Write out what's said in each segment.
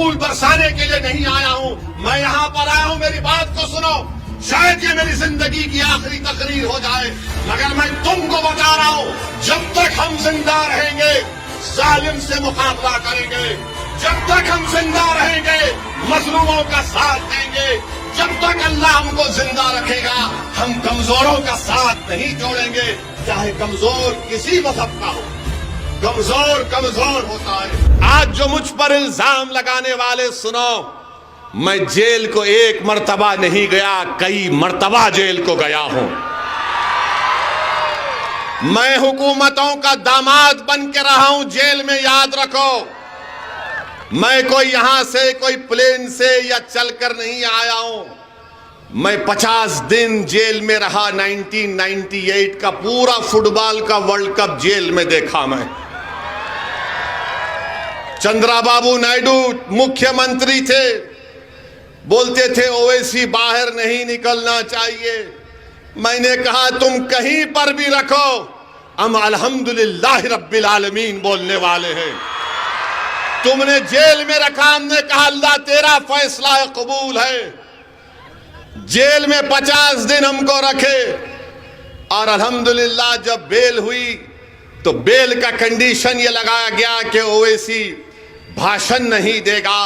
फूल बरसाने के लिए नहीं आया हूं, मैं यहां पर आया हूं, मेरी बात को सुनो। शायद ये मेरी जिंदगी की आखिरी तकरीर हो जाए, मगर मैं तुमको बता रहा हूं, जब तक हम जिंदा रहेंगे जालिम से मुकाबला करेंगे, जब तक हम जिंदा रहेंगे मजलूमों का साथ देंगे, जब तक अल्लाह हमको जिंदा रखेगा हम कमजोरों का साथ नहीं छोड़ेंगे, चाहे कमजोर किसी मजहब का हो। कमजोर कमजोर होता है। आज जो मुझ पर इल्जाम लगाने वाले, सुनो, मैं जेल को एक मर्तबा नहीं गया, कई मर्तबा जेल को गया हूं। मैं हुकूमतों का दामाद बन के रहा हूं जेल में, याद रखो। मैं कोई यहां से कोई प्लेन से या चलकर नहीं आया हूं। मैं 50 दिन जेल में रहा। 1998 का पूरा फुटबॉल का वर्ल्ड कप जेल में देखा मैं। चंद्रबाबू नायडू मुख्यमंत्री थे, बोलते थे ओवैसी बाहर नहीं निकलना चाहिए। मैंने कहा तुम कहीं पर भी रखो, हम अल्हम्दुलिल्लाह रब्बिल आलमीन बोलने वाले हैं। तुमने जेल में रखा, हमने कहा अल्लाह तेरा फैसला कबूल है। जेल में 50 दिन हमको रखे और अल्हम्दुलिल्लाह जब बेल हुई तो बेल का कंडीशन ये लगाया गया कि ओवैसी भाषण नहीं देगा।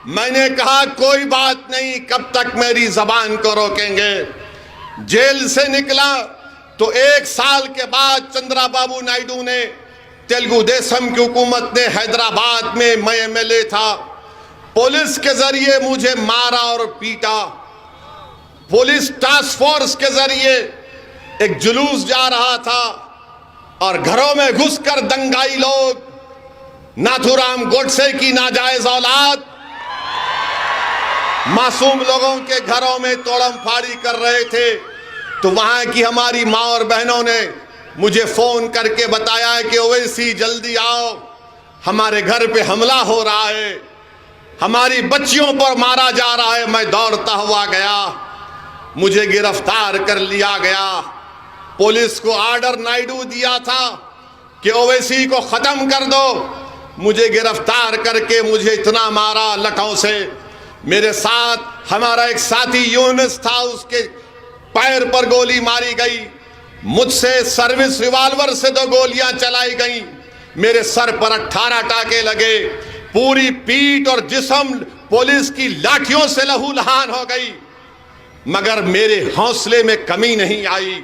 मैंने कहा कोई बात नहीं, कब तक मेरी जबान को रोकेंगे। जेल से निकला तो 1 साल के बाद चंद्रबाबू नायडू ने, तेलुगु देशम की हुकूमत ने, हैदराबाद में, मैं एमएलए था, पुलिस के जरिए मुझे मारा और पीटा। पुलिस टास्क फोर्स के जरिए एक जुलूस जा रहा था और घरों में घुसकर दंगाई लोग, नाथूराम गोडसे की नाजायज औलाद, मासूम लोगों के घरों में तोड़म फाड़ी कर रहे थे। तो वहां की हमारी माँ और बहनों ने मुझे फोन करके बताया है कि ओवैसी जल्दी आओ, हमारे घर पे हमला हो रहा है, हमारी बच्चियों पर मारा जा रहा है। मैं दौड़ता हुआ गया, मुझे गिरफ्तार कर लिया गया। पुलिस को ऑर्डर नायडू दिया था कि ओवैसी को खत्म कर दो। मुझे गिरफ्तार करके मुझे इतना मारा लठों से। मेरे साथ हमारा एक साथी यूनुस था, उसके पैर पर गोली मारी गई। मुझसे सर्विस रिवॉल्वर से 2 गोलियां चलाई गई। मेरे सर पर 18 टाके लगे। पूरी पीठ और जिस्म पुलिस की लाठियों से लहूलुहान हो गई, मगर मेरे हौसले में कमी नहीं आई।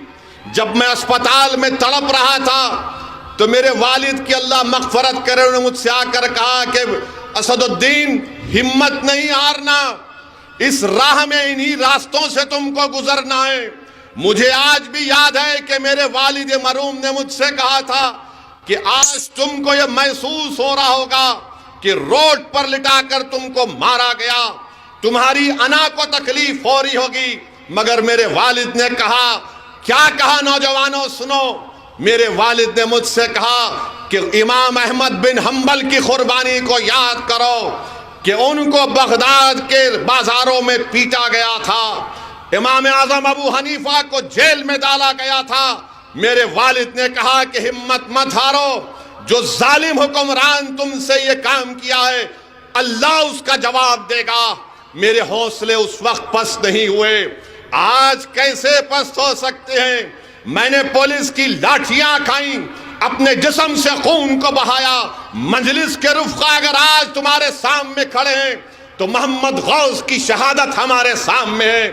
जब मैं अस्पताल में तड़प रहा था तो मेरे वालिद की अल्लाह मग़फ़रत करे, उन्होंने मुझसे आकर कहा कि असदुद्दीन हिम्मत नहीं हारना, इस राह में इन्हीं रास्तों से तुमको गुजरना है। मुझे आज भी याद है कि मेरे वालिद मरूम ने मुझसे कहा था कि आज तुमको यह महसूस हो रहा होगा कि रोड पर लिटाकर तुमको मारा गया, तुम्हारी अना को तकलीफ हो रही होगी। मगर मेरे वालिद ने कहा, क्या कहा नौजवानों, सुनो। मेरे वालिद ने मुझसे कहा कि इमाम अहमद बिन हम्बल की कुर्बानी को याद करो कि उनको बगदाद के बाजारों में पीटा गया था, इमाम आजम अबू हनीफा को जेल में डाला गया था। मेरे वालिद ने कहा कि हिम्मत मत हारो, जो जालिम हुक्मरान तुमसे ये काम किया है अल्लाह उसका जवाब देगा। मेरे हौसले उस वक्त पस्त नहीं हुए, आज कैसे पस्त हो सकते हैं। मैंने पुलिस की लाठियां खाई, अपने जिस्म से खून को बहाया। मजलिस के रुफ़क़ा अगर आज तुम्हारे सामने खड़े हैं तो मोहम्मद गौस की शहादत हमारे सामने है।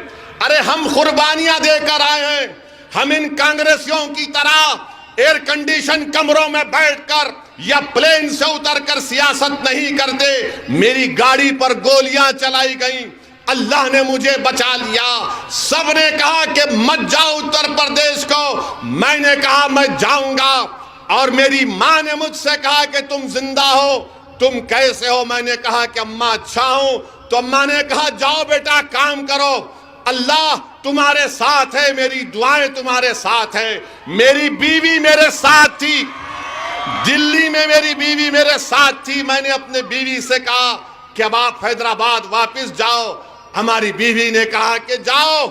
अरे हम कुर्बानियां देकर आए हैं। हम इन कांग्रेसियों की तरह एयर कंडीशन कमरों में बैठकर या प्लेन से उतरकर सियासत नहीं करते। मेरी गाड़ी पर गोलियां चलाई गई, अल्लाह ने मुझे बचा लिया। सबने कहा कि मत जाओ उत्तर प्रदेश को, मैंने कहा मैं जाऊंगा। और मेरी माँ ने मुझसे कहा कि तुम जिंदा हो, तुम कैसे हो? मैंने कहा कि अम्मा अच्छा हूं। तो अम्मा ने कहा जाओ बेटा काम करो, अल्लाह तुम्हारे साथ है, मेरी दुआएं तुम्हारे साथ है। मेरी बीवी मेरे साथ थी, दिल्ली में मेरी बीवी मेरे साथ थी। मैंने अपने बीवी से कहा कि अब आप हैदराबाद वापस जाओ। हमारी बीवी ने कहा कि जाओ,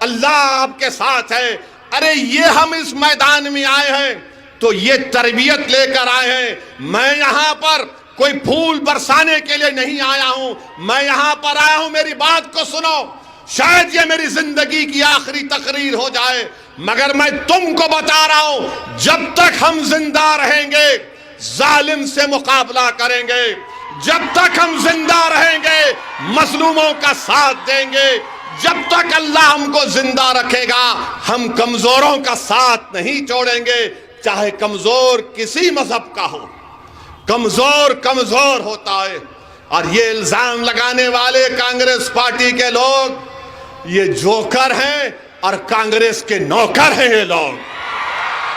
अल्लाह आपके साथ है। अरे ये हम इस मैदान में आए हैं तो ये तरबियत लेकर आए हैं। मैं यहाँ पर कोई फूल बरसाने के लिए नहीं आया हूं, मैं यहां पर आया हूं, मेरी बात को सुनो। शायद ये मेरी जिंदगी की आखिरी तकरीर हो जाए, मगर मैं तुमको बता रहा हूं, जब तक हम जिंदा रहेंगे जालिम से मुकाबला करेंगे, जब तक हम जिंदा रहेंगे मजलूमों का साथ देंगे, जब तक अल्लाह हमको जिंदा रखेगा हम कमजोरों का साथ नहीं छोड़ेंगे, चाहे कमजोर किसी मजहब का हो। कमजोर कमजोर होता है। और ये इल्जाम लगाने वाले कांग्रेस पार्टी के लोग ये जोकर हैं और कांग्रेस के नौकर हैं ये लोग।